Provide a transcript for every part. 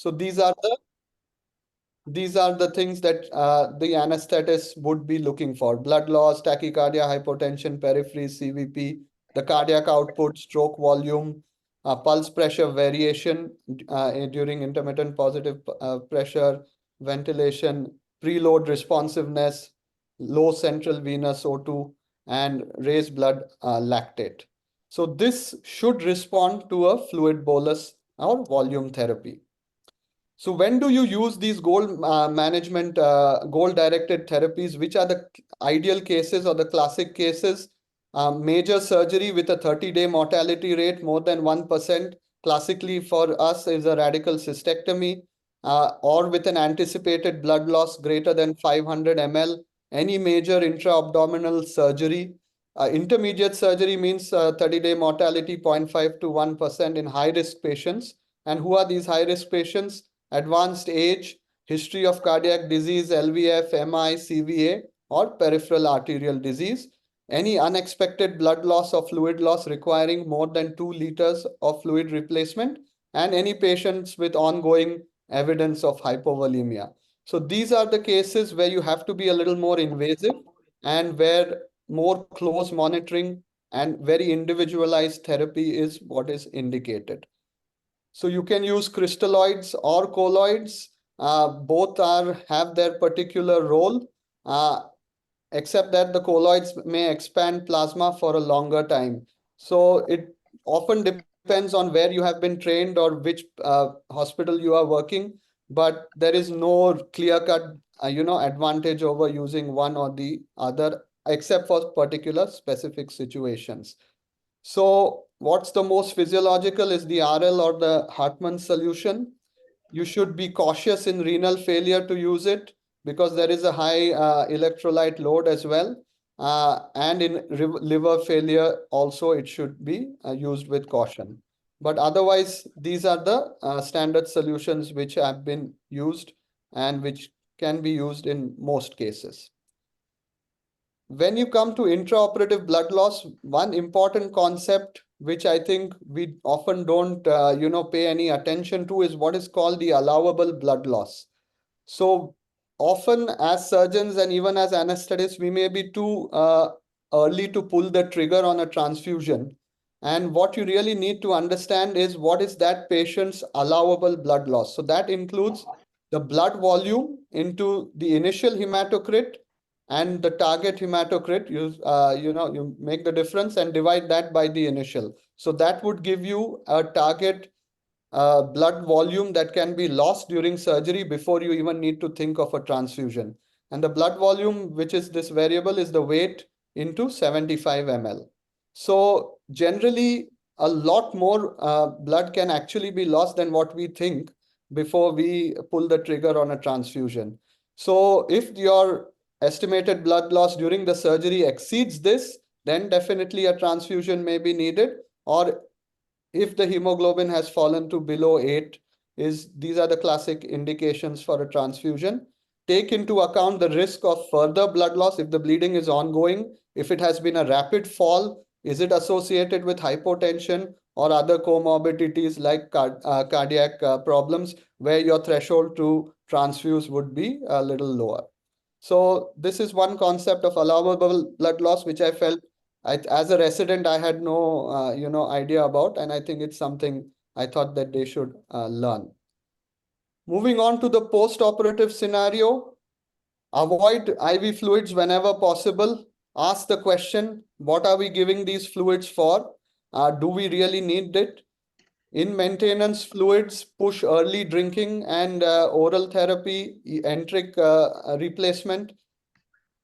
So these are the things that the anesthetist would be looking for: blood loss, tachycardia, hypotension, periphery, CVP, the cardiac output, stroke volume, pulse pressure variation during intermittent positive pressure, ventilation, preload responsiveness, low central venous O2, and raised blood lactate. So this should respond to a fluid bolus or volume therapy. So when do you use these goal-directed therapies? Which are the ideal cases or the classic cases? Major surgery with a 30-day mortality rate more than 1%. Classically for us is a radical cystectomy, or with an anticipated blood loss greater than 500 ml. Any major intra-abdominal surgery. Intermediate surgery means 30-day mortality 0.5 to 1% in high-risk patients. And who are these high-risk patients? Advanced age, history of cardiac disease, LVF, MI, CVA, or peripheral arterial disease. Any unexpected blood loss or fluid loss requiring more than 2 liters of fluid replacement, and any patients with ongoing evidence of hypovolemia. So these are the cases where you have to be a little more invasive and where more close monitoring and very individualized therapy is what is indicated. So you can use crystalloids or colloids. Both have their particular role, except that the colloids may expand plasma for a longer time. So it often depends on where you have been trained or which hospital you are working, but there is no clear-cut advantage over using one or the other, except for particular specific situations. So what's the most physiological is the RL or the Hartmann solution. You should be cautious in renal failure to use it because there is a high electrolyte load as well. And in liver failure also it should be used with caution. But otherwise, these are the standard solutions which have been used and which can be used in most cases. When you come to intraoperative blood loss, one important concept which I think we often don't pay any attention to is what is called the allowable blood loss. So often as surgeons and even as anesthetists, we may be too early to pull the trigger on a transfusion. And what you really need to understand is what is that patient's allowable blood loss. So that includes the blood volume into the initial hematocrit and the target hematocrit. You make the difference and divide that by the initial. So that would give you a target blood volume that can be lost during surgery before you even need to think of a transfusion. And the blood volume, which is this variable, is the weight into 75 ml. So generally, a lot more blood can actually be lost than what we think before we pull the trigger on a transfusion. So if your estimated blood loss during the surgery exceeds this, then definitely a transfusion may be needed. Or if the hemoglobin has fallen to below 8, these are the classic indications for a transfusion. Take into account the risk of further blood loss if the bleeding is ongoing, if it has been a rapid fall, is it associated with hypotension or other comorbidities like cardiac problems where your threshold to transfuse would be a little lower. So this is one concept of allowable blood loss, which I felt as a resident, I had no, idea about, and I think it's something I thought that they should learn. Moving on to the post-operative scenario, avoid IV fluids whenever possible. Ask the question, what are we giving these fluids for? Do we really need it? In maintenance fluids, push early drinking and oral therapy, enteric replacement.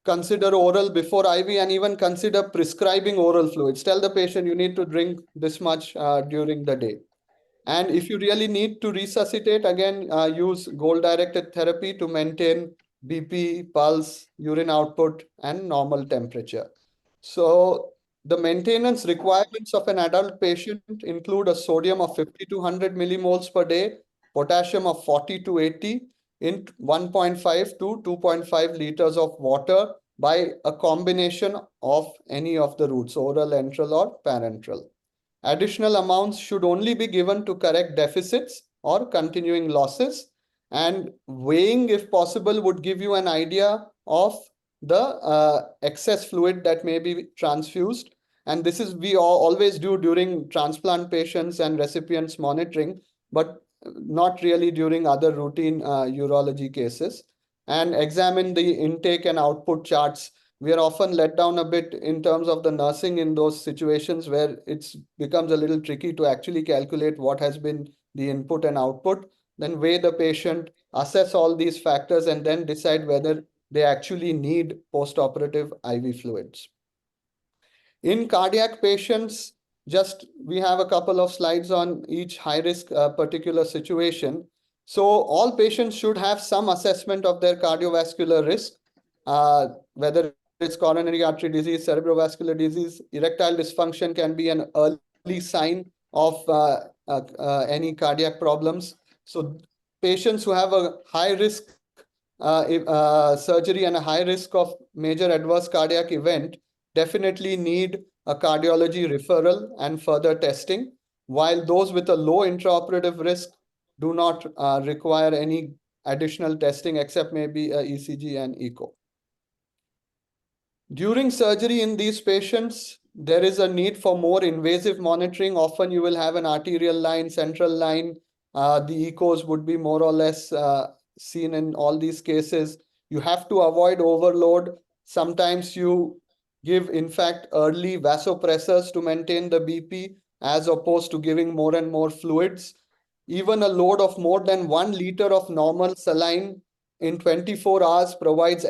Consider oral before IV and even consider prescribing oral fluids. Tell the patient you need to drink this much during the day. And if you really need to resuscitate, again, use goal-directed therapy to maintain BP, pulse, urine output, and normal temperature. So the maintenance requirements of an adult patient include a sodium of 50 to 100 millimoles per day, potassium of 40 to 80 in 1.5 to 2.5 liters of water by a combination of any of the routes, oral, enteral, or parenteral. Additional amounts should only be given to correct deficits or continuing losses. And weighing, if possible, would give you an idea of the excess fluid that may be transfused. And this is we always do during transplant patients and recipients monitoring, but not really during other routine urology cases. And examine the intake and output charts. We are often let down a bit in terms of the nursing in those situations where it becomes a little tricky to actually calculate what has been the input and output. Then weigh the patient, assess all these factors, and then decide whether they actually need post-operative IV fluids. In cardiac patients, just we have a couple of slides on each high risk particular situation. So all patients should have some assessment of their cardiovascular risk, whether it's coronary artery disease, cerebrovascular disease. Erectile dysfunction can be an early sign of any cardiac problems. So patients who have a high risk surgery and a high risk of major adverse cardiac event definitely need a cardiology referral and further testing, while those with a low intraoperative risk do not require any additional testing except maybe a ECG and echo. During surgery in these patients, there is a need for more invasive monitoring. Often you will have an arterial line, central line. The echos would be more or less seen in all these cases. You have to avoid overload. Sometimes you give, in fact, early vasopressors to maintain the BP as opposed to giving more and more fluids. Even a load of more than 1 liter of normal saline in 24 hours provides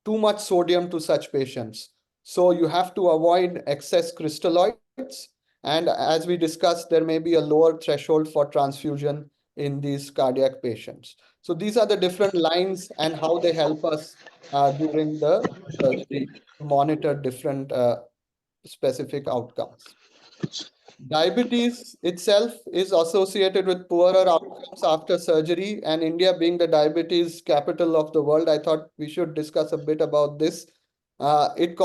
too much sodium to such patients. So you have to avoid excess crystalloids. And as we discussed, there may be a lower threshold for transfusion in these cardiac patients. So these are the different lines and how they help us during the surgery to monitor different specific outcomes. Diabetes itself is associated with poorer outcomes after surgery, and India being the diabetes capital of the world, I thought we should discuss a bit about this. Surgery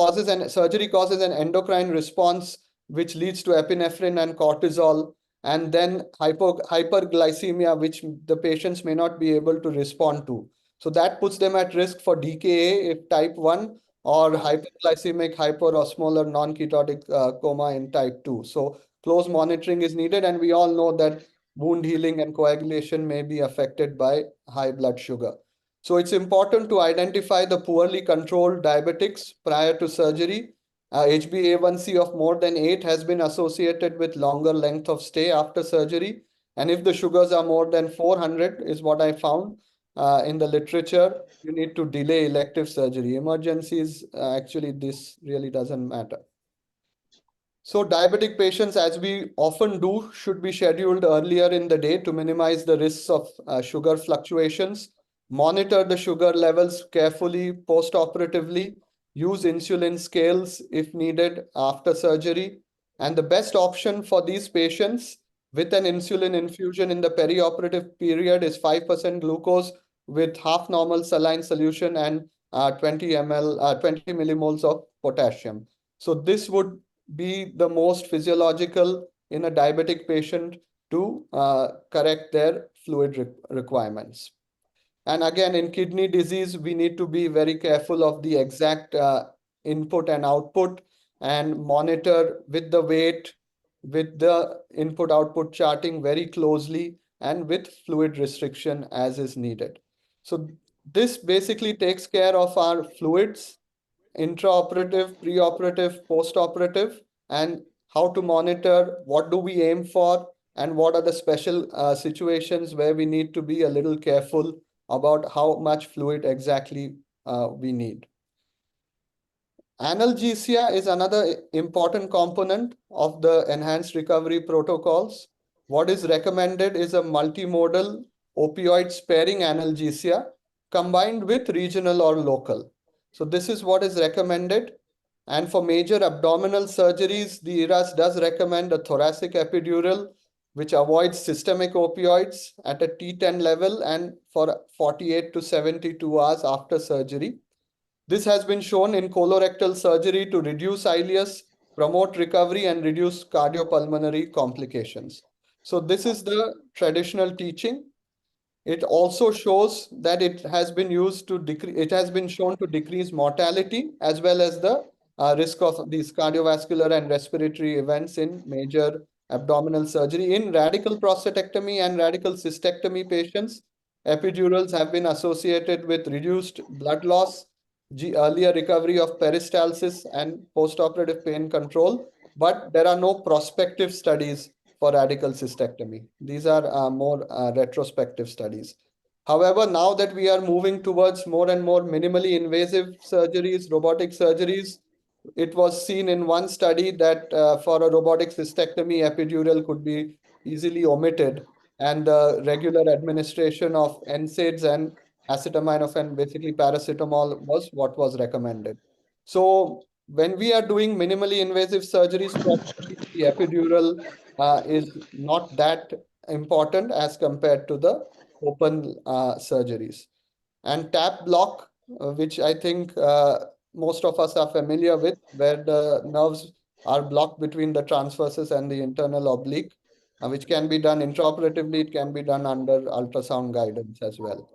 causes an endocrine response which leads to epinephrine and cortisol, and then hyperglycemia, which the patients may not be able to respond to. So that puts them at risk for DKA if type 1, or hyperglycemic hyperosmolar non-ketotic coma in type 2. So close monitoring is needed, and we all know that wound healing and coagulation may be affected by high blood sugar. So it's important to identify the poorly controlled diabetics prior to surgery. HbA1c of more than 8 has been associated with longer length of stay after surgery. And if the sugars are more than 400, is what I found in the literature, you need to delay elective surgery. Emergencies, actually, this really doesn't matter. So diabetic patients, as we often do, should be scheduled earlier in the day to minimize the risks of sugar fluctuations. Monitor the sugar levels carefully post-operatively. Use insulin scales if needed after surgery. And the best option for these patients with an insulin infusion in the perioperative period is 5% glucose with half normal saline solution and 20 millimoles of potassium. So this would be the most physiological in a diabetic patient to correct their fluid requirements. And again, in kidney disease, we need to be very careful of the exact input and output and monitor with the weight, with the input output charting very closely, and with fluid restriction as is needed. So this basically takes care of our fluids, intraoperative, preoperative, postoperative, and how to monitor, what do we aim for, and what are the special situations where we need to be a little careful about how much fluid exactly we need. Analgesia is another important component of the enhanced recovery protocols. What is recommended is a multimodal opioid sparing analgesia combined with regional or local. So this is what is recommended. And for major abdominal surgeries, the ERAS does recommend a thoracic epidural, which avoids systemic opioids at a T10 level and for 48 to 72 hours after surgery. This has been shown in colorectal surgery to reduce ileus, promote recovery, and reduce cardiopulmonary complications. So this is the traditional teaching. It also shows that it has been used to decrease, it has been shown to decrease mortality as well as the risk of these cardiovascular and respiratory events in major abdominal surgery. In radical prostatectomy and radical cystectomy patients, epidurals have been associated with reduced blood loss, earlier recovery of peristalsis, and postoperative pain control. But there are no prospective studies for radical cystectomy. These are more retrospective studies. However, now that we are moving towards more and more minimally invasive surgeries, robotic surgeries, it was seen in one study that for a robotic cystectomy, epidural could be easily omitted, and the regular administration of NSAIDs and acetaminophen, basically paracetamol, was what was recommended. So when we are doing minimally invasive surgeries, probably the epidural is not that important as compared to the open surgeries. And tap block, which I think most of us are familiar with, where the nerves are blocked between the transversus and the internal oblique, which can be done intraoperatively. It can be done under ultrasound guidance as well.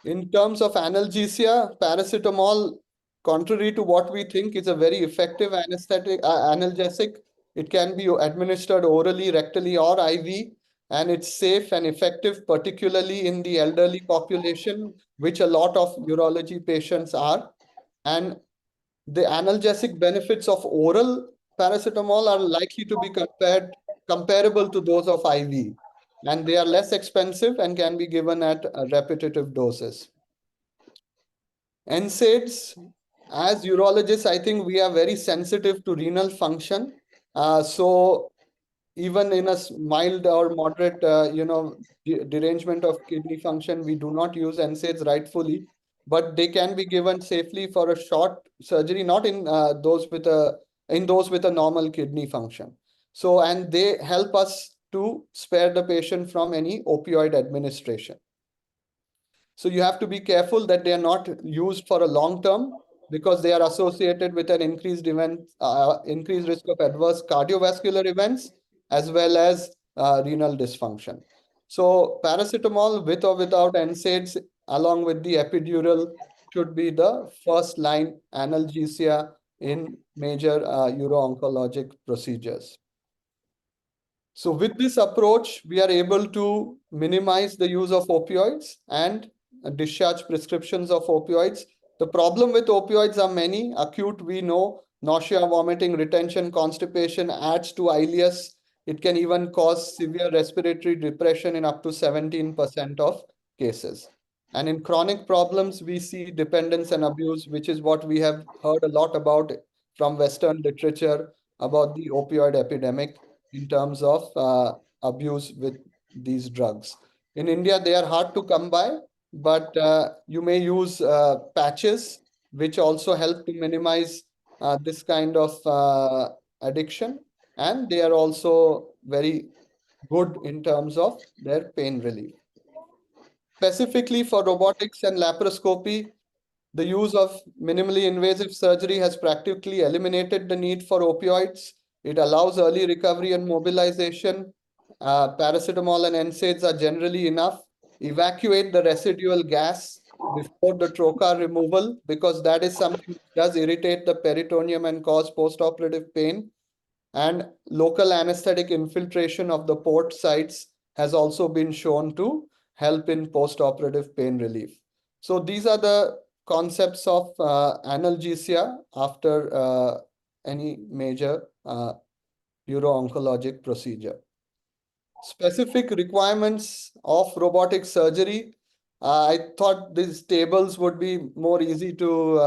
In terms of analgesia, paracetamol, contrary to what we think, is a very effective anesthetic, analgesic. It can be administered orally, rectally, or IV, and it's safe and effective, particularly in the elderly population, which a lot of urology patients are. And the analgesic benefits of oral paracetamol are likely to be comparable to those of IV, and they are less expensive and can be given at repetitive doses. NSAIDs, as urologists, I think we are very sensitive to renal function. So even in a mild or moderate, derangement of kidney function, we do not use NSAIDs rightfully, but they can be given safely for a short surgery, not in those with a normal kidney function. So, and they help us to spare the patient from any opioid administration. So you have to be careful that they are not used for a long term, because they are associated with an increased risk of adverse cardiovascular events as well as renal dysfunction. So paracetamol with or without NSAIDs along with the epidural should be the first line analgesia in major uro-oncologic procedures. So with this approach, we are able to minimize the use of opioids and discharge prescriptions of opioids. The problem with opioids are many. Acute, we know, nausea, vomiting, retention, constipation adds to ileus. It can even cause severe respiratory depression in up to 17% of cases. And in chronic problems, we see dependence and abuse, which is what we have heard a lot about from Western literature about the opioid epidemic in terms of abuse with these drugs. In India, they are hard to come by, but you may use patches, which also help to minimize this kind of addiction. And they are also very good in terms of their pain relief. Specifically for robotics and laparoscopy, the use of minimally invasive surgery has practically eliminated the need for opioids. It allows early recovery and mobilization. Paracetamol and NSAIDs are generally enough. Evacuate the residual gas before the trocar removal, because that is something that does irritate the peritoneum and cause postoperative pain. And local anesthetic infiltration of the port sites has also been shown to help in postoperative pain relief. So these are the concepts of analgesia after any major uro-oncologic procedure. Specific requirements of robotic surgery. I thought these tables would be more easy to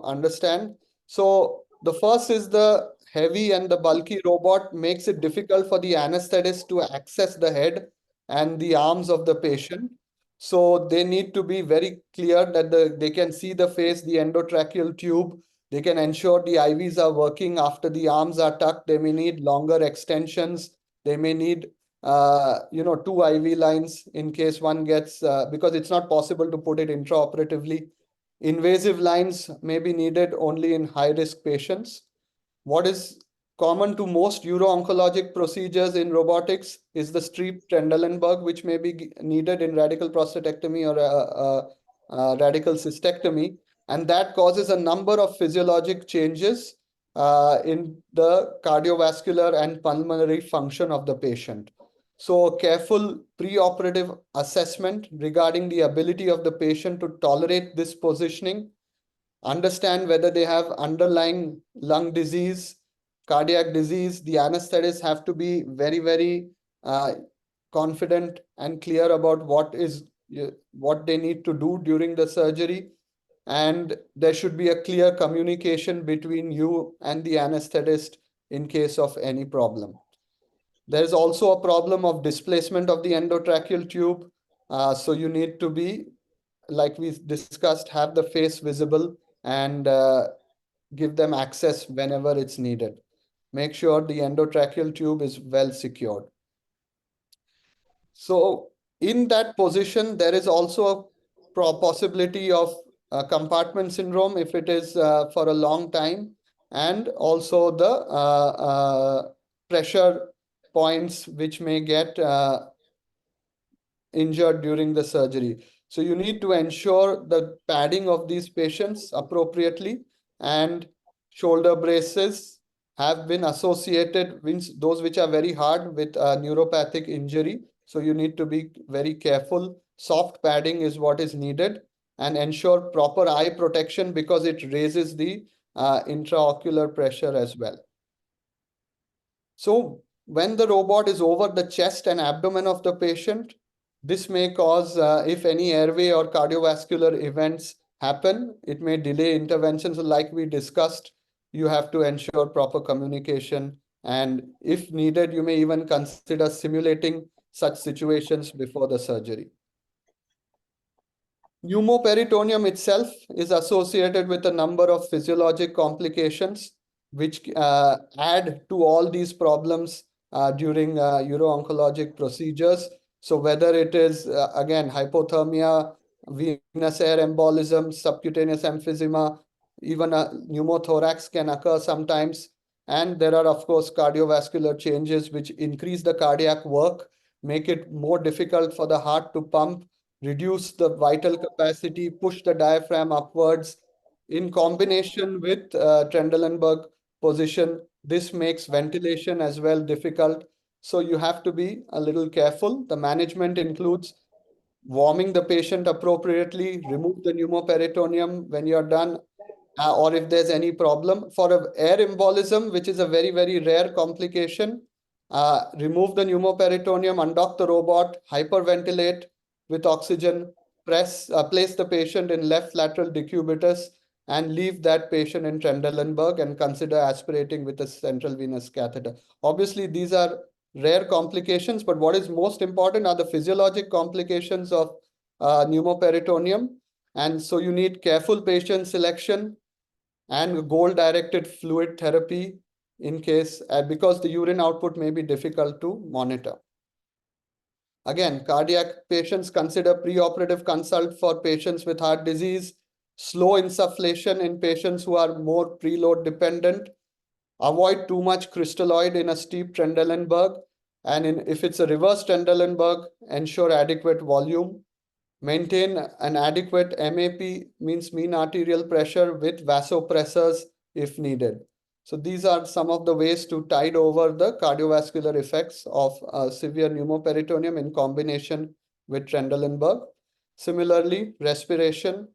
understand. So the first is the heavy and the bulky robot makes it difficult for the anesthetist to access the head and the arms of the patient. So they need to be very clear that they can see the face, the endotracheal tube. They can ensure the IVs are working after the arms are tucked. They may need longer extensions. They may need two IV lines in case one gets, because it's not possible to put it intraoperatively. Invasive lines may be needed only in high-risk patients. What is Common to most uro-oncologic procedures in robotics is the strip Trendelenburg, which may be needed in radical prostatectomy or radical cystectomy. And that causes a number of physiologic changes in the cardiovascular and pulmonary function of the patient. So careful preoperative assessment regarding the ability of the patient to tolerate this positioning, understand whether they have underlying lung disease, cardiac disease. The anesthetists have to be very uh, confident and clear about what they need to do during the surgery. And there should be a clear communication between you and the anesthetist in case of any problem. There is also a problem of displacement of the endotracheal tube. So you need to be, like we discussed, have the face visible and give them access whenever it's needed. Make sure the endotracheal tube is well secured. So in that position, there is also a possibility of compartment syndrome if it is for a long time, and also the pressure points which may get injured during the surgery. So you need to ensure the padding of these patients appropriately, and shoulder braces have been associated with those which are very hard with neuropathic injury. So you need to be very careful. Soft padding is what is needed, and ensure proper eye protection because it raises the intraocular pressure as well. So when the robot is over the chest and abdomen of the patient, this may cause, if any airway or cardiovascular events happen, it may delay intervention. So like we discussed, you have to ensure proper communication. And if needed, you may even consider simulating such situations before the surgery. Pneumoperitoneum itself is associated with a number of physiologic complications which add to all these problems during uro-oncologic procedures. So whether it is, again, hypothermia, venous air embolism, subcutaneous emphysema, even a pneumothorax can occur sometimes. And there are, of course, cardiovascular changes which increase the cardiac work, make it more difficult for the heart to pump, reduce the vital capacity, push the diaphragm upwards. In combination with Trendelenburg position, this makes ventilation as well difficult. So you have to be a little careful. The management includes warming the patient appropriately, remove the pneumoperitoneum when you're done, or if there's any problem. For a air embolism, which is a very rare complication, remove the pneumoperitoneum, undock the robot, hyperventilate with oxygen, place the patient in left lateral decubitus, and leave that patient in Trendelenburg and consider aspirating with a central venous catheter. Obviously, these are rare complications, but what is most important are the physiologic complications of pneumoperitoneum. And so you need careful patient selection and goal-directed fluid therapy in case, because the urine output may be difficult to monitor. Again, cardiac patients, consider preoperative consult for patients with heart disease, slow insufflation in patients who are more preload dependent, avoid too much crystalloid in a steep Trendelenburg, and if it's a reverse Trendelenburg, ensure adequate volume. Maintain an adequate MAP, means mean arterial pressure, with vasopressors if needed. So these are some of the ways to tide over the cardiovascular effects of severe pneumoperitoneum in combination with Trendelenburg. Similarly, respiration.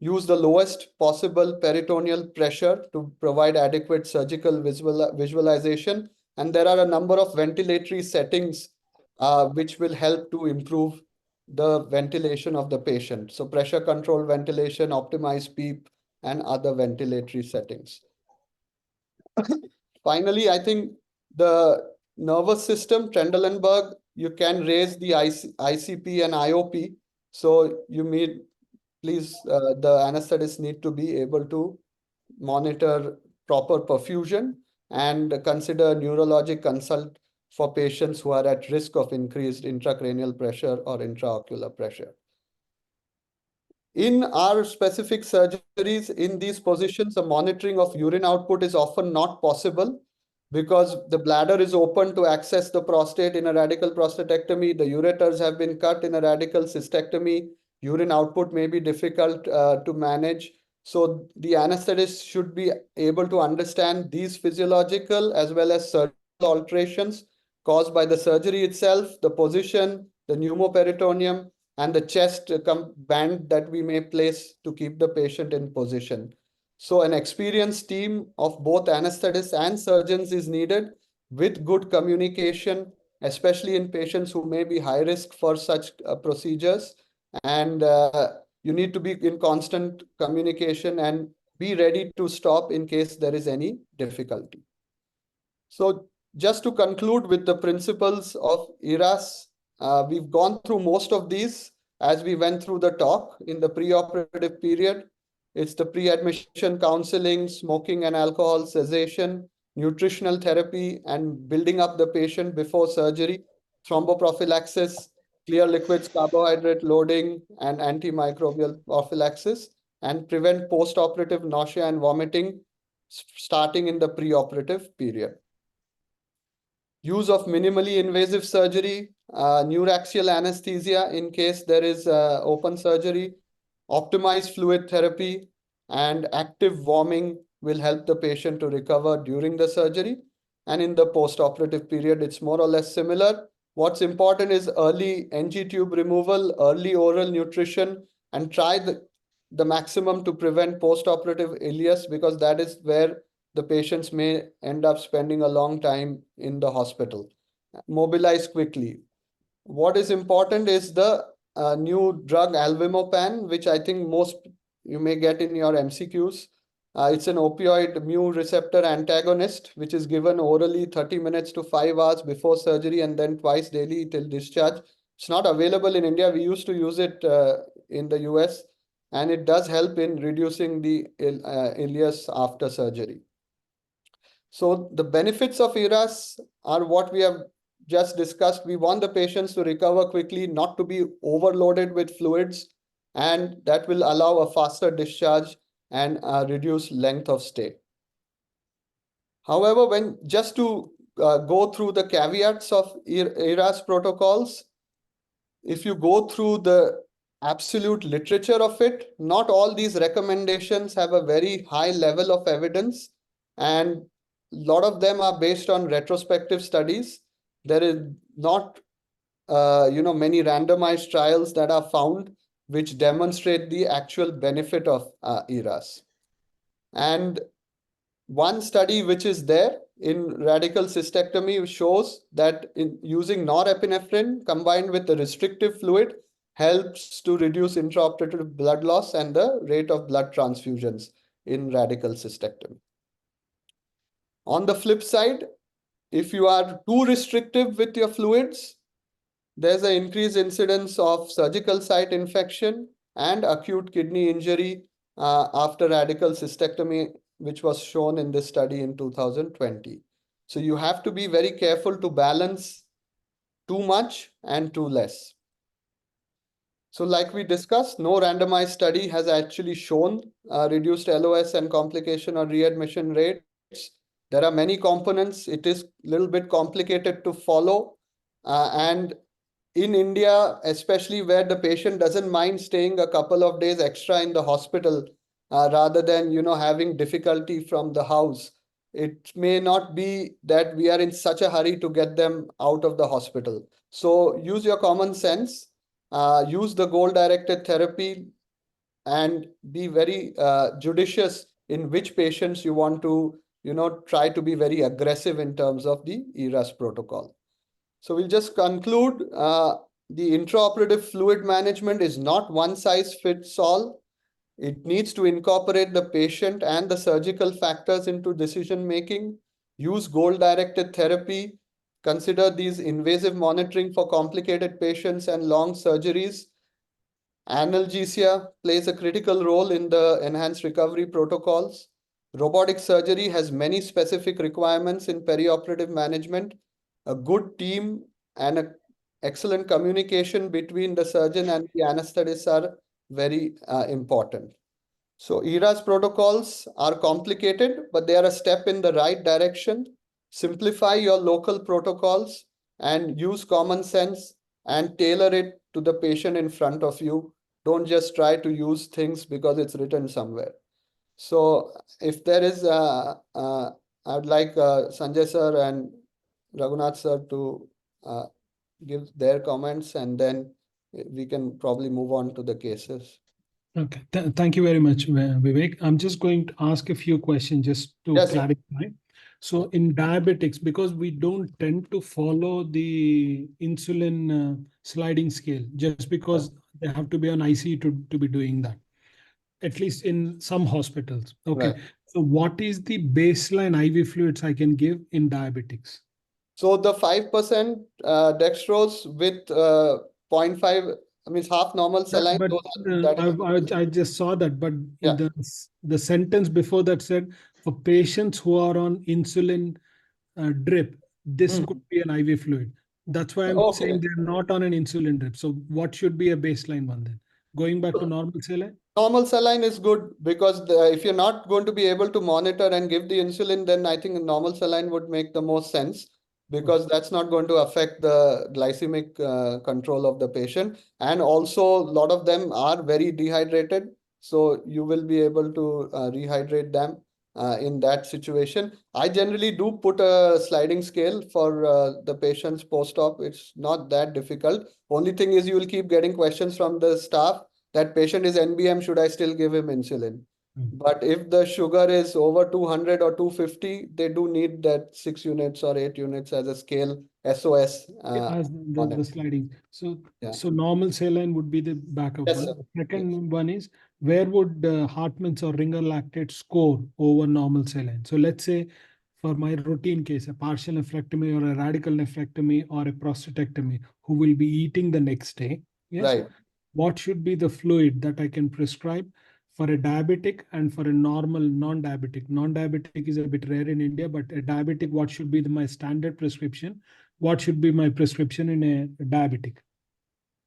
Use the lowest possible peritoneal pressure to provide adequate surgical visualization. And there are a number of ventilatory settings which will help to improve the ventilation of the patient. So pressure control ventilation, optimized PEEP, and other ventilatory settings. Finally, I think the nervous system, Trendelenburg, you can raise the ICP and IOP. So you need, please, the anesthetists need to be able to monitor proper perfusion and consider neurologic consult for patients who are at risk of increased intracranial pressure or intraocular pressure. In our specific surgeries, in these positions, the monitoring of urine output is often not possible because the bladder is open to access the prostate in a radical prostatectomy. The ureters have been cut in a radical cystectomy. Urine output may be difficult to manage. So the anesthetist should be able to understand these physiological as well as surgical alterations caused by the surgery itself, the position, the pneumoperitoneum, and the chest band that we may place to keep the patient in position. So an experienced team of both anesthetists and surgeons is needed with good communication, especially in patients who may be high risk for such procedures. And you need to be in constant communication and be ready to stop in case there is any difficulty. So just to conclude with the principles of ERAS, we've gone through most of these as we went through the talk in the preoperative period. It's the pre-admission counseling, smoking and alcohol cessation, nutritional therapy, and building up the patient before surgery, thromboprophylaxis, clear liquids, carbohydrate loading, and antimicrobial prophylaxis, and prevent post-operative nausea and vomiting starting in the preoperative period. Use of minimally invasive surgery, neuraxial anesthesia in case there is open surgery, optimized fluid therapy, and active warming will help the patient to recover during the surgery. And in the post-operative period, it's more or less similar. What's important is early NG tube removal, early oral nutrition, and try the maximum to prevent post-operative ileus, because that is where the patients may end up spending a long time in the hospital. Mobilize quickly. What is important is the new drug alvimopan, which I think most you may get in your MCQs. It's an opioid mu receptor antagonist, which is given orally 30 minutes to 5 hours before surgery and then twice daily till discharge. It's not available in India. We used to use it in the US, and it does help in reducing the ileus after surgery. So the benefits of ERAS are what we have just discussed. We want the patients to recover quickly, not to be overloaded with fluids, and that will allow a faster discharge and reduce length of stay. However, when just to go through the caveats of ERAS protocols, if you go through the absolute literature of it, not all these recommendations have a very high level of evidence, and a lot of them are based on retrospective studies. There is not many randomized trials that are found which demonstrate the actual benefit of ERAS. And one study which is there in radical cystectomy shows that in using norepinephrine combined with the restrictive fluid helps to reduce intraoperative blood loss and the rate of blood transfusions in radical cystectomy. On the flip side, if you are too restrictive with your fluids, there's an increased incidence of surgical site infection and acute kidney injury after radical cystectomy, which was shown in this study in 2020. So you have to be very careful to balance too much and too less. So like we discussed, no randomized study has actually shown reduced LOS and complication or readmission rates. There are many components. It is a little bit complicated to follow. And in India, especially where the patient doesn't mind staying a couple of days extra in the hospital, rather than having difficulty from the house, it may not be that we are in such a hurry to get them out of the hospital. So use your common sense, use the goal-directed therapy, and be very judicious in which patients you want to try to be very aggressive in terms of the ERAS protocol. So we'll just conclude. The intraoperative fluid management is not one size fits all. It needs to incorporate the patient and the surgical factors into decision making. Use goal-directed therapy. Consider these invasive monitoring for complicated patients and long surgeries. Analgesia plays a critical role in the enhanced recovery protocols. Robotic surgery has many specific requirements in perioperative management. A good team and an excellent communication between the surgeon and the anesthetist are very important. So ERAS protocols are complicated, but they are a step in the right direction. simplify your local protocols and use common sense and tailor it to the patient in front of you. Don't just try to use things because it's written somewhere. So if there is, I would like Sanjay sir and Raghunath sir to uh, give their comments, and then we can probably move on to the cases. Okay, thank you very much, Vivek. I'm just going to ask a few questions just to Yes, sir. clarify. So in diabetics, because we don't tend to follow the insulin sliding scale, just because they have to be on IC to be doing that, at least in some hospitals. Okay, Right. so what is the baseline IV fluids I can give in diabetics? So the 5% dextrose with 0.5, I mean half normal saline, But that is, I just saw that, but yeah. the sentence before that said for patients who are on insulin drip, this Hmm. could be an IV fluid. That's why I'm saying Okay. they're not on an insulin drip. So what should be a baseline one then? Going back to normal saline? Normal saline is good because if you're not going to be able to monitor and give the insulin, then I think normal saline would make the most sense Okay. because that's not going to affect the glycemic control of the patient. And also, a lot of them are very dehydrated. So you will be able to rehydrate them in that situation. I generally do put a sliding scale for the patients post-op. It's not that difficult. Only thing is you will keep getting questions from the staff that patient is NBM, should I still give him insulin? Mm. But if the sugar is over 200 or 250, they do need that 6 units or 8 units as a scale SOS As on the it. sliding. So Yeah. so normal saline would be the backup Yes, sir. one. Yes. Second one is where would Hartmann's or Ringer lactate score over normal saline? So let's say for my routine case, a partial nephrectomy or a radical nephrectomy or a prostatectomy, who will be eating the next day. Yes. Right. What should be the fluid that I can prescribe for a diabetic and for a normal non-diabetic? Non-diabetic is a bit rare in India, but a diabetic, what should be my standard prescription? What should be my prescription in a diabetic?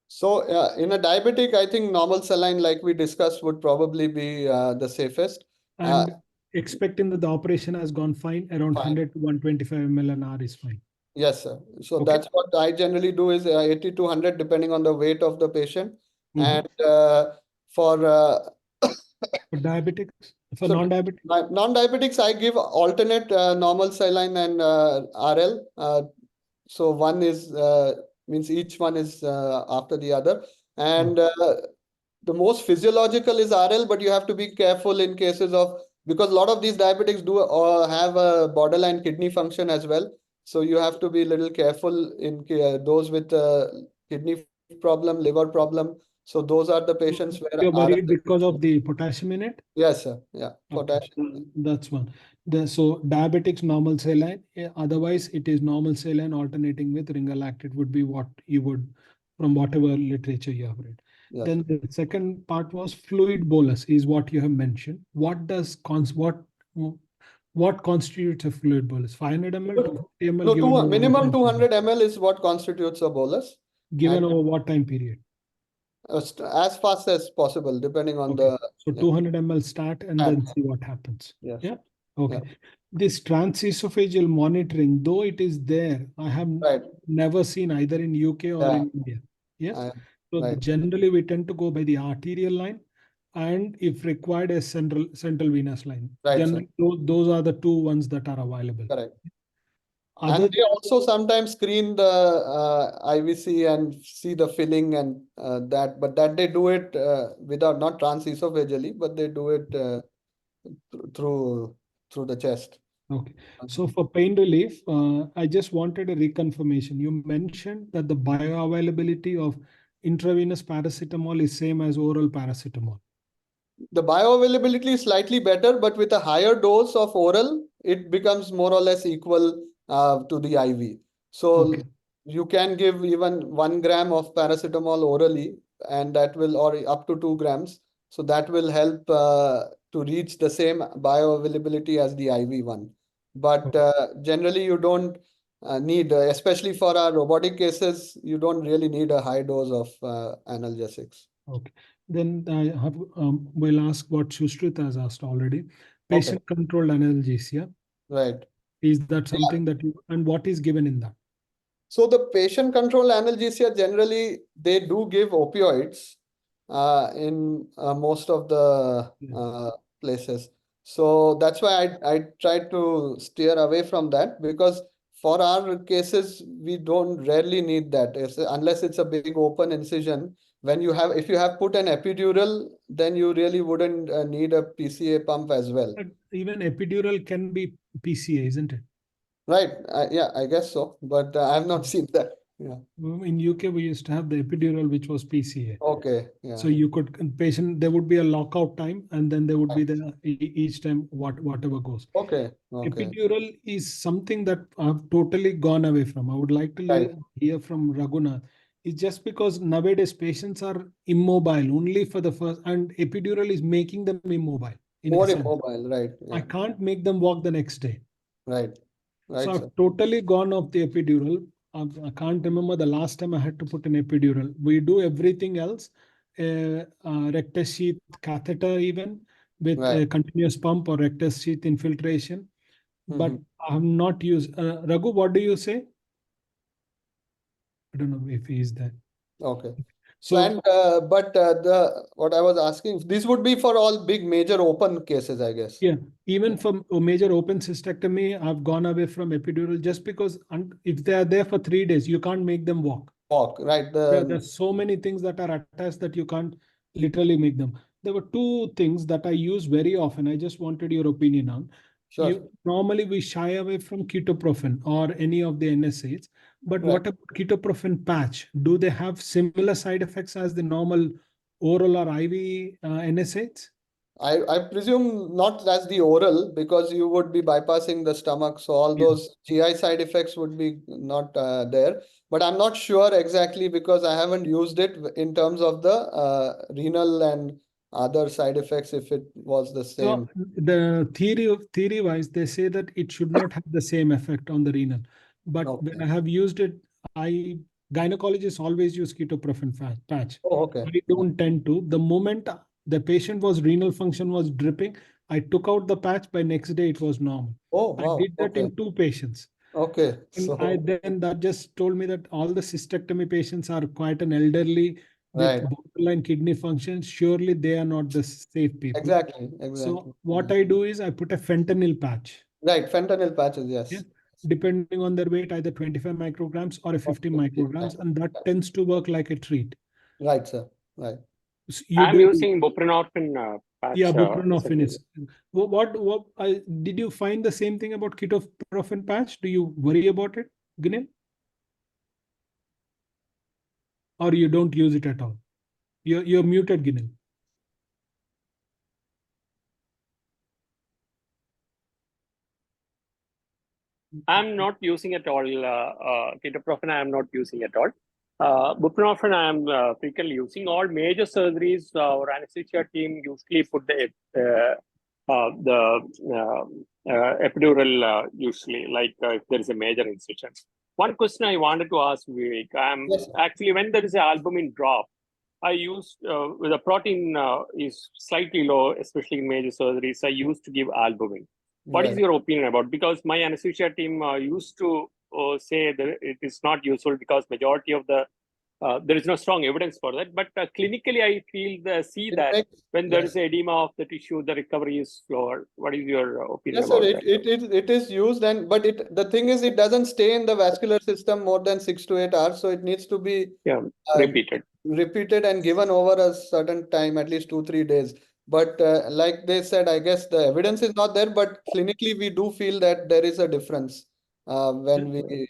So in a diabetic, I think normal saline, like we discussed, would probably be the safest. Uh, And expecting that the operation has gone fine, around Fine. 100 to 125 ml an hour is fine. Yes, sir. So Okay. that's what I generally do is 80 to 100 depending on the weight of the patient. Mhm. And for For diabetics, for so non-diabetic, non-diabetics, I give alternate normal saline and RL. So one is means each one is after the other, and the most physiological is RL, but you have to be careful in cases of because a lot of these diabetics do have a borderline kidney function as well. So you have to be a little careful in those with kidney problem, liver problem. So those are the patients where you're RL. worried because of the potassium in it. Yes, sir. Yeah, Okay, potassium. that's one. So diabetics normal saline. Otherwise, it is normal saline alternating with ringalactate would be what you would from whatever literature you have read. Yes. Then the second part was fluid bolus is what you have mentioned. What constitutes a fluid bolus? 500 ml, 250 ml No, given over what minimum time period? 200 ml is what constitutes a bolus, and Given over what time period? as fast as possible, depending on Okay. the So yeah. 200 ml start and Start. then see what happens. Yes. Yeah. Okay. Yeah. This transesophageal monitoring, though it is there, I have Right. never seen either in UK or Yeah. in India. Yes. I, So right. generally we tend to go by the arterial line and if required a central venous line. Right, sir. Generally those are the two ones that are available. Correct. And Other they also sometimes screen the IVC and see the filling and that, but that they do it without not transesophageally, but they do it through through the chest. Okay. So for pain relief, I just wanted a reconfirmation. You mentioned that the bioavailability of intravenous paracetamol is same as oral paracetamol. The bioavailability is slightly better, but with a higher dose of oral, it becomes more or less equal to the IV. So Okay. you can give even 1 gram of paracetamol orally, and that will, or up to 2 grams. So that will help to reach the same bioavailability as the IV one. But generally, you don't need, especially for our robotic cases, you don't really need a high dose of analgesics. Okay. Then I have, will ask what Shushrit has asked already. Okay, Patient controlled analgesia. right. Is that something that you, and what is given in that? So the patient control analgesia, generally they do give opioids in most of the places. So that's why I try to steer away from that, because for our cases we don't rarely need that, unless it's a big open incision. When you have, if you have put an epidural, then you really wouldn't need a PCA pump as well. But even epidural can be PCA, isn't it? Right. Yeah, I guess so, but I've not seen that. Yeah. In UK, we used to have the epidural, which was PCA. Okay. Yeah. So you could patient, there would be a lockout time, and then there would be the each time whatever goes. Okay. Okay. Epidural is something that I've totally gone away from. I would like to Right. hear from Raghunath. It's just because nowadays patients are immobile only for the first, and epidural is making them immobile in a More sense. immobile. Right. I Yeah. can't make them walk the next day. Right. So Right, sir. I've totally gone off the epidural. I can't remember the last time I had to put an epidural. We do everything else, rectus sheath catheter, even with Right. a continuous pump or rectus sheath infiltration. But Hmm. I have not used. Raghu, what do you say? I don't know if he is there. Okay. So, So and but the what I was asking, this would be for all big major open cases, I guess. yeah, even Yeah. for a major open cystectomy, I've gone away from epidural just because if they are there for 3 days, you can't make them walk. Walk. Right. There's so many things that are attached that you can't literally make them. There were two things that I use very often. I just wanted your opinion on. Sure. Normally we shy away from ketoprofen or any of the NSAIDs, but Right. what about ketoprofen patch? Do they have similar side effects as the normal oral or IV NSAIDs? I presume not as the oral, because you would be bypassing the stomach, so all Yeah. those GI side effects would be not there. But I'm not sure exactly, because I haven't used it in terms of the renal and other side effects, if it was the So same. the theory wise, they say that it should not have the same effect on the renal. But when I Okay. have used it, I gynecologists always use ketoprofen patch. Oh, okay. I don't tend to. The moment the patient was renal function was dripping, I took out the patch. By next day, it was normal. Oh, I wow. did that Okay. in two patients. Okay. And I So, then that just told me that all the cystectomy patients are quite an elderly with right. borderline kidney function. Surely they are not the safe people. Exactly. So Exactly. what Yeah. I do is I put a fentanyl patch. Right. Fentanyl patches. Yeah. Yes. Depending on their weight, either 25 micrograms or a 50 Right. micrograms, and that tends to work like a treat. Right, sir. Right. You I'm do, using buprenorphine yeah, patch. buprenorphine Certainly. is. Did you find the same thing about ketoprofen patch? Do you worry about it, Gunil? Or you don't use it at all? You're muted, Gunil. I'm not using at all. Ketoprofen, I am not using at all. Buprenorphine, I am frequently using. All major surgeries, our anesthesia team usually put the epidural usually, like if there is a major incision. One question I wanted to ask Vivek, Yes, sir. actually when there is an albumin drop, I used the protein is slightly low, especially in major surgeries. I used to give albumin. What is Right. your opinion about? Because my anesthesia team used to say that it is not useful because majority of the there is no strong evidence for that. But clinically, I see It that makes, when there is yes. edema of the tissue, the recovery is slower. What is your opinion Yes, sir. about that? It is used, and but the thing is, it doesn't stay in the vascular system more than 6 to 8 hours. So it needs to be Yeah, uh, repeated. repeated and given over a certain time, at least 2 3 days. But like they said, I guess the evidence is not there, but clinically we do feel that there is a difference when we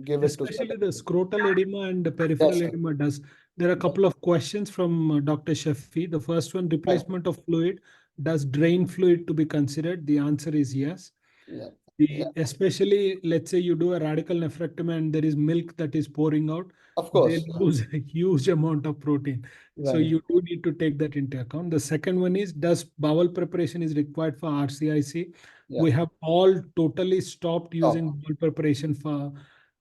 give it to Especially certain the people. scrotal edema and the Yes, peripheral sir. edema does. There are a couple of questions from Dr. Shafi. The first one, Right. replacement of fluid. Does drain fluid to be considered? The answer is yes. Yeah. Yeah. Especially, let's say you do a radical nephrectomy and there is milk that is pouring out, Of they course. lose a huge amount of protein. So Right. you do need to take that into account. The second one is, does bowel preparation is required for RCIC? Yeah. We have all totally stopped Stop. using bowel preparation for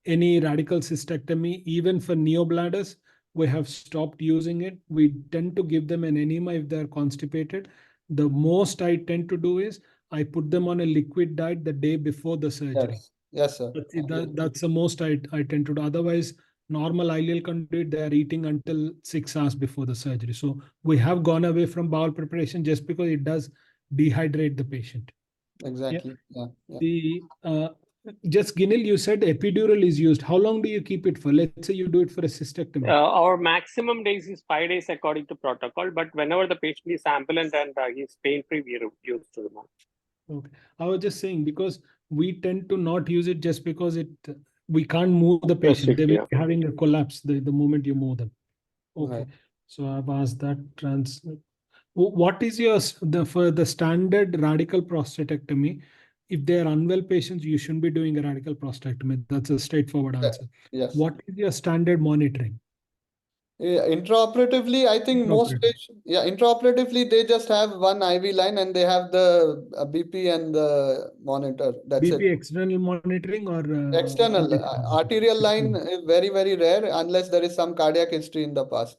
any radical cystectomy, even for neobladders. We have stopped using it. We tend to give them an enema if they're constipated. The most I tend to do is I put them on a liquid diet the day before the surgery. Yes, sir. That's the most I tend to do. Otherwise, normal ileal conduit, they are eating until 6 hours before the surgery. So we have gone away from bowel preparation just because it does dehydrate the patient. Exactly. Yeah. The just Ginil, you said epidural is used. How long do you keep it for? Let's say you do it for a cystectomy. Our maximum days is 5 days according to protocol, but whenever the patient is ambulant and he's pain-free, we use to remove. Okay. I was just saying because we tend to not use it just because we can't move the patient. They will be having a collapse the moment you move them. Okay. Right. So I've asked that what is for the standard radical prostatectomy? If they are unwell patients, you shouldn't be doing a radical prostatectomy. That's a straightforward answer. Yes. What is your standard monitoring? Intraoperatively, I think most patients, intraoperatively, they just have one IV line and they have the BP and the monitor. That's BP it. external monitoring or External arterial line is very, very rare unless there is some cardiac history in the past.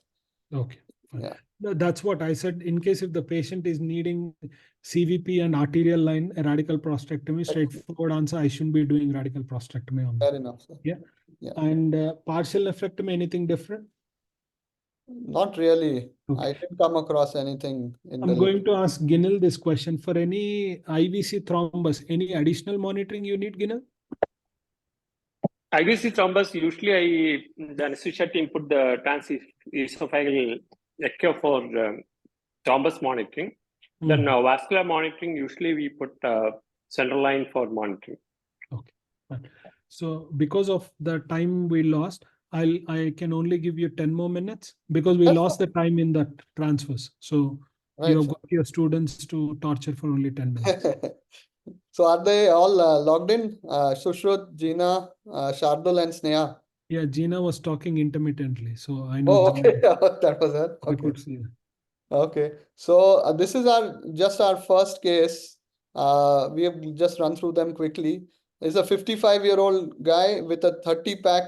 Okay. Fine. Yeah. That's what I said. In case if the patient is needing CVP and arterial line, a radical prostatectomy, straightforward answer, I shouldn't be doing radical prostatectomy on Fair enough, sir. Yeah. Yeah. And partial nephrectomy, anything different? Not really. Okay. I didn't come across anything in I'm going to ask Ginil this question. For any IVC thrombus, any additional monitoring you need, Ginil? IVC thrombus, usually the anesthesia team put the transesophageal echo for thrombus monitoring. Then vascular monitoring, usually we put central line for monitoring. Okay. Fine. So because of the time we lost, I can only give you 10 more minutes because we lost the time in that transfers. So you have got your students to torture for only 10 minutes. So are they all logged in? Sushrut, Gina, Shardul and Sneha? Yeah, Gina was talking intermittently. So I know. Oh, okay. That was her. I Okay. could see that. Okay. So this is just our first case. We have just run through them quickly. There's a 55-year-old guy with a 30-pack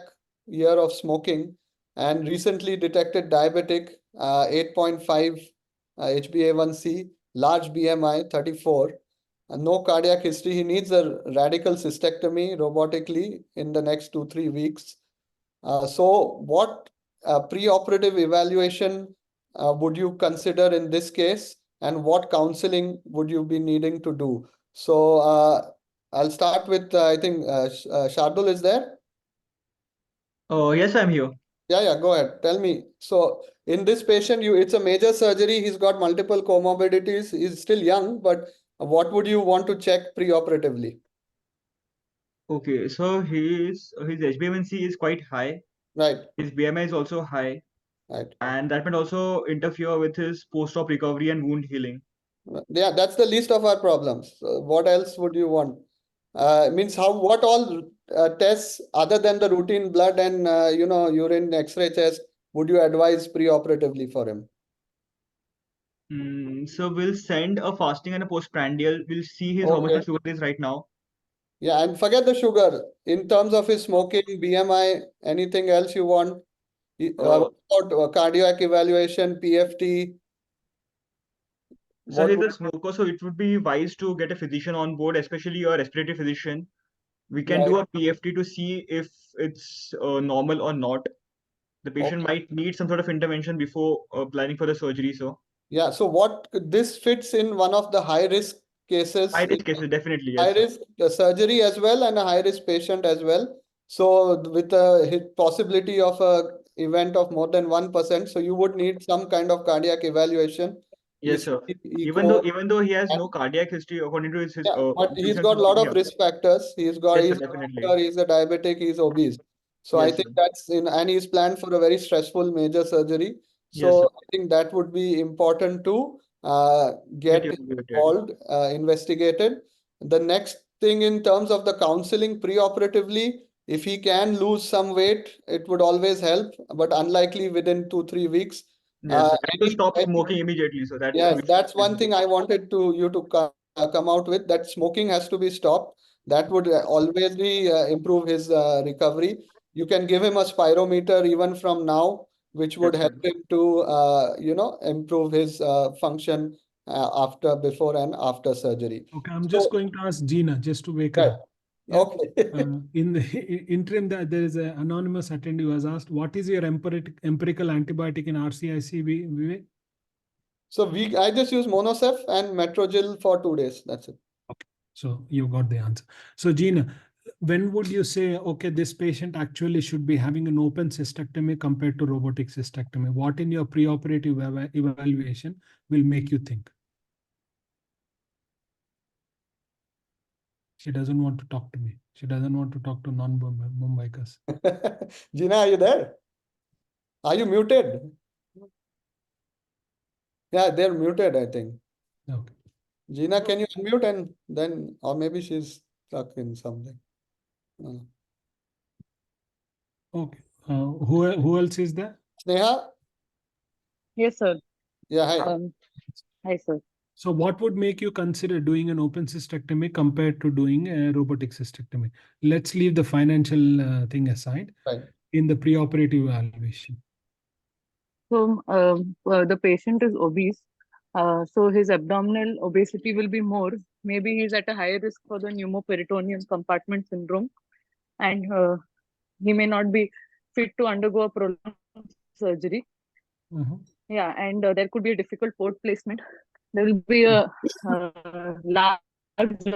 year of smoking and recently detected diabetic, 8.5 HbA1c, large BMI, 34. No cardiac history. He needs a radical cystectomy robotically in the next 2-3 weeks. So what pre-operative evaluation would you consider in this case, and what counseling would you be needing to do? So I'll start with, I think Shardul is there? Oh, yes, I'm here. Yeah, go ahead. Tell me. So in this patient, it's a major surgery. He's got multiple comorbidities. He's still young, but what would you want to check pre-operatively? Okay, so his HbA1c is quite high. Right. His BMI is also high. Right. And that might also interfere with his post-op recovery and wound healing. Yeah, that's the least of our problems. What else would you want? Means what all tests other than the routine blood and urine X-ray test would you advise pre-operatively for him? So we'll send a fasting and a postprandial. We'll see how much the sugar is right now. Yeah, and forget the sugar. In terms of his smoking, BMI, anything else you want? What about cardiac evaluation, PFT? So he's a smoker, so it would be wise to get a physician on board, especially a respiratory physician. We can do a PFT to see if it's normal or not. The patient might need some sort of intervention before planning for the surgery. So yeah, so this fits in one of the high risk cases. High risk cases, definitely, High yes. risk surgery as well and a high risk patient as well. So with a possibility of a event of more than 1%, so you would need some kind of cardiac evaluation. Yes, sir. Echo, Even though he has no cardiac history according to his but he's got a lot of risk factors. He's a doctor, he's a diabetic, he's obese. So I think that's and he's planned for a very stressful major surgery. So I think that would be important to get involved, investigated. The next thing in terms of the counseling pre-operatively, if he can lose some weight, it would always help, but unlikely within 2-3 weeks. Yes, and to stop smoking immediately. So that's one thing I wanted you to come out with, that smoking has to be stopped. That would always be improve his recovery. You can give him a spirometer even from now, which would help him to improve his function before and after surgery. Okay, I'm So- just going to ask Gina just to wake Right. her. Yeah. Okay. In the interim, that there is an anonymous attendee who has asked, what is your empirical antibiotic in RCIC, Vivek? So I just use Monosef and Metrogyl for 2 days. That's it. Okay, so you got the answer. So Gina, when would you say, okay, this patient actually should be having an open cystectomy compared to robotic cystectomy? What in your preoperative evaluation will make you think? She doesn't want to talk to me. She doesn't want to talk to non-Mumbaikas. Gina, are you there? Are you muted? Yeah, they're muted, I think. Okay. Gina, can you unmute and then, or maybe she's stuck in something. Okay. Who else is there? Sneha? Yes, sir. Yeah, hi. Hi, sir. So what would make you consider doing an open cystectomy compared to doing a robotic cystectomy? Let's leave the financial thing aside. Right. In the preoperative evaluation. So the patient is obese. So his abdominal obesity will be more. Maybe he's at a higher risk for the pneumoperitoneal compartment syndrome, and he may not be fit to undergo a prolonged surgery. Yeah, and there could be a difficult port placement. There will be a large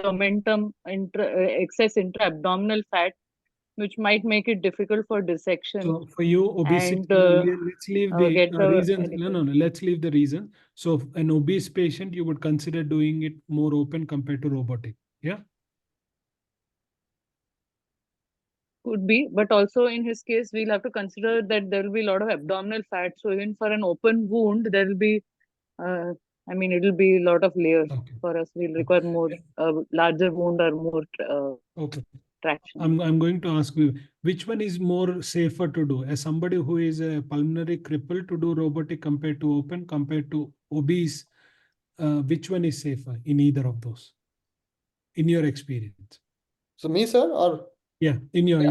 momentum excess intra-abdominal fat, which might make it difficult for dissection. So for you, obesity, And, let's leave the get the reasons. No, let's leave the reason. So an obese patient, you would consider doing it more open compared to robotic. Yeah. Could be, but also in his case, we'll have to consider that there will be a lot of abdominal fat. So even for an open wound, there will be, I mean, it will be a lot of layers. Okay. For us. We'll require more, larger wound or more Okay. traction. I'm going to ask you, which one is more safer to do? As somebody who is a pulmonary cripple, to do robotic compared to open, compared to obese, which one is safer in either of those, in your experience? So me, sir, or? Yeah, in your.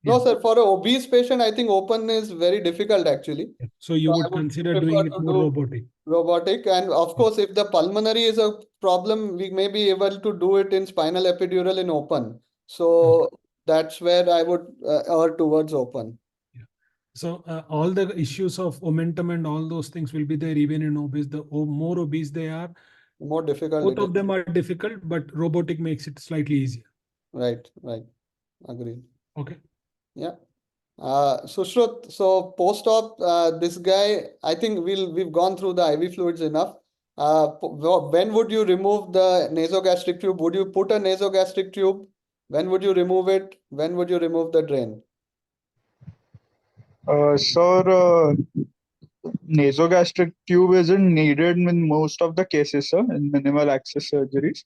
No, sir, for an obese patient, I think open is very difficult actually. So you I would consider prefer doing it to more do robotic. Robotic, and of course, if the pulmonary is a problem, we may be able to do it in spinal epidural in open. So that's where I would err towards open. Yeah. So all the issues of momentum and all those things will be there even in obese. The more obese they are, More difficult. both of them are difficult, but robotic makes it slightly easier. Right. Agreed. Okay. Yeah. Sushrut, so post-op, this guy, I think we've gone through the IV fluids enough. When would you remove the nasogastric tube? Would you put a nasogastric tube? When would you remove it? When would you remove the drain? Sir, nasogastric tube isn't needed in most of the cases, sir, in minimal access surgeries,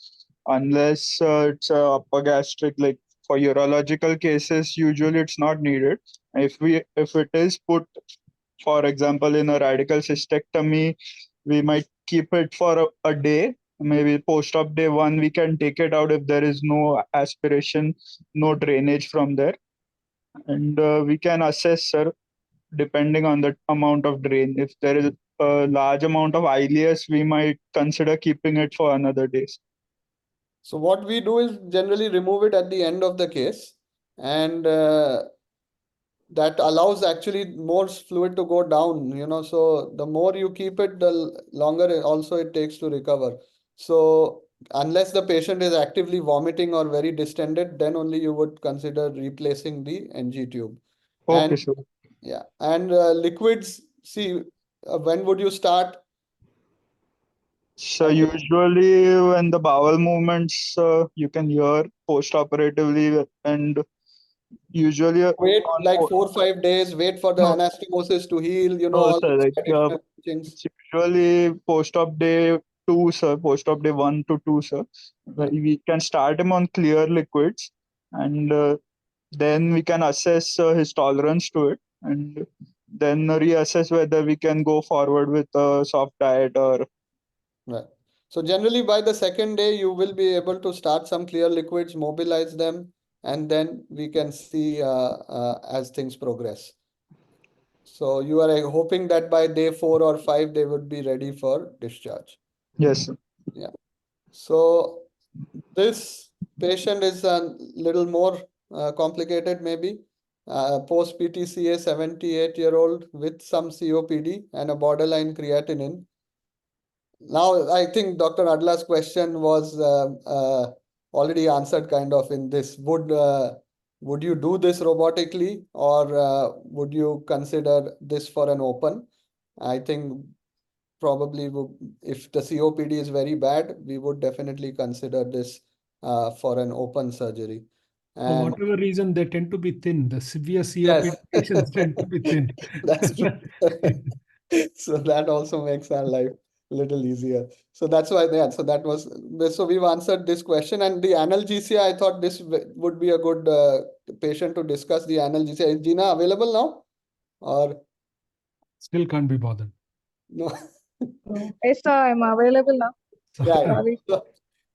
unless it's upper gastric. Like for urological cases, usually it's not needed. If it is put, for example, in a radical cystectomy, we might keep it for a day. Maybe post-op day 1, we can take it out if there is no aspiration, no drainage from there, and we can assess, sir, depending on the amount of drain. If there is a large amount of ileus, we might consider keeping it for another days. So what we do is generally remove it at the end of the case, and that allows actually more fluid to go down, so the more you keep it, the longer also it takes to recover. So unless the patient is actively vomiting or very distended, then only you would consider replacing the NG tube. Okay, And sir. yeah, and liquids, see, when would you start? So usually when the bowel movements, you can hear post-operatively, and usually Wait like 4 or 5 days, wait for the no, anastomosis to heal, no, all sir, these like additional things. it's usually post-op day 2, sir, post-op day 1 to 2, sir. We can start him on clear liquids, and then we can assess his tolerance to it, and then reassess whether we can go forward with a soft diet or. Right. So generally by the second day, you will be able to start some clear liquids, mobilize them, and then we can see as things progress. So you are hoping that by day 4 or 5, they would be ready for discharge. Yes, sir. So this patient is a little more complicated, maybe. Post PTCA 78-year-old with some COPD and a borderline creatinine. Now, I think Dr. Adla's question was already answered kind of in this. Would you do this robotically, or would you consider this for an open? I think probably if the COPD is very bad, we would definitely consider this for an open surgery. For And whatever reason, they tend to be thin. The severe COPD yes, patients tend to be thin. that's true. So that also makes our life a little easier. So that's why so that was, so we've answered this question. And the analgesia, I thought this would be a good patient to discuss the analgesia. Is Gina available now, or Still can't be bothered. no? Yes, sir, I'm available now. Yeah. Sorry.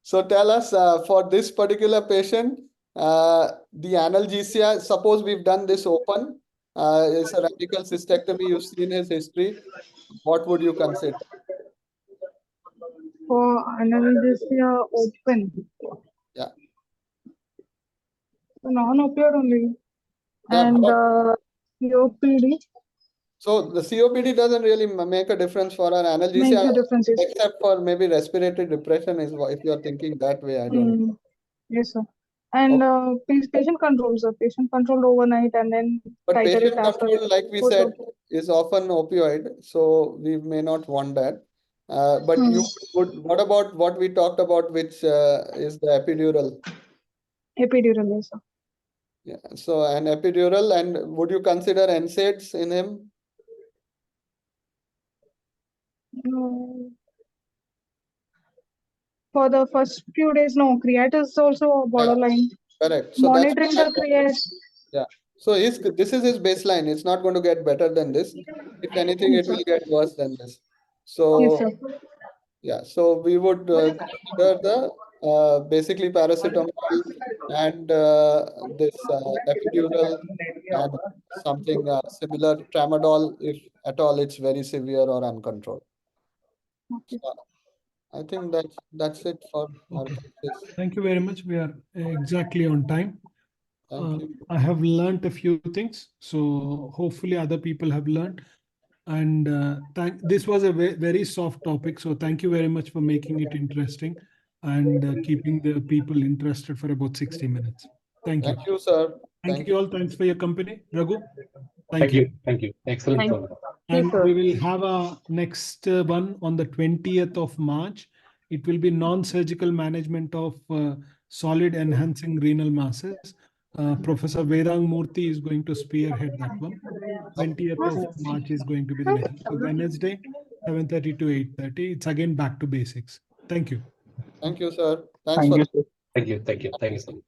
So tell us, for this particular patient, the analgesia, suppose we've done this open, it's a radical cystectomy, you've seen his history. What would you consider? For analgesia open. Yeah. Non-opioid only. Yeah, And COPD so the COPD doesn't really make a difference for our makes analgesia, a difference. except for maybe respiratory depression is if you're thinking that way, I don't know. Yes, sir. And patient controls, patient controlled overnight and then But titrate patient after control, like we post- said, is often opioid, so we may not want that. But you would, what about what we talked about, which is the epidural? epidural, yes, sir. Yeah, so an epidural, and would you consider NSAIDs in him? For the first few days, no. Creat is also borderline. Correct. So Monitoring that's the creat. yeah. So this is his baseline. It's not going to get better than this. If anything, it will get worse than this. So Yes, sir. yeah, so we would consider the basically paracetamol and this epidural and something similar tramadol if at all it's very severe or uncontrolled. Okay. So I think that's it for our Okay. cases. Thank you very much. We are exactly on time. Thank you. I have learned a few things, so hopefully other people have learned. And this was a very soft topic, so thank you very much for making it interesting and keeping the people interested for about 60 minutes. Thank you. Thank you, sir. Thank you all. Thanks for your company. Raghu, thank Thank you. you. Thank you. Excellent. Thank program. And sir. we will have a next one on the 20th of March. It will be non-surgical management of solid enhancing renal masses. Professor Vedang Murthy is going to spearhead that one. 20th of March is going to be the next. So Wednesday, 7:30 to 8:30. It's again back to basics. Thank you. Thank you, sir. Thanks Thank for you, sir. Thank you. Thank you. Thank you so much.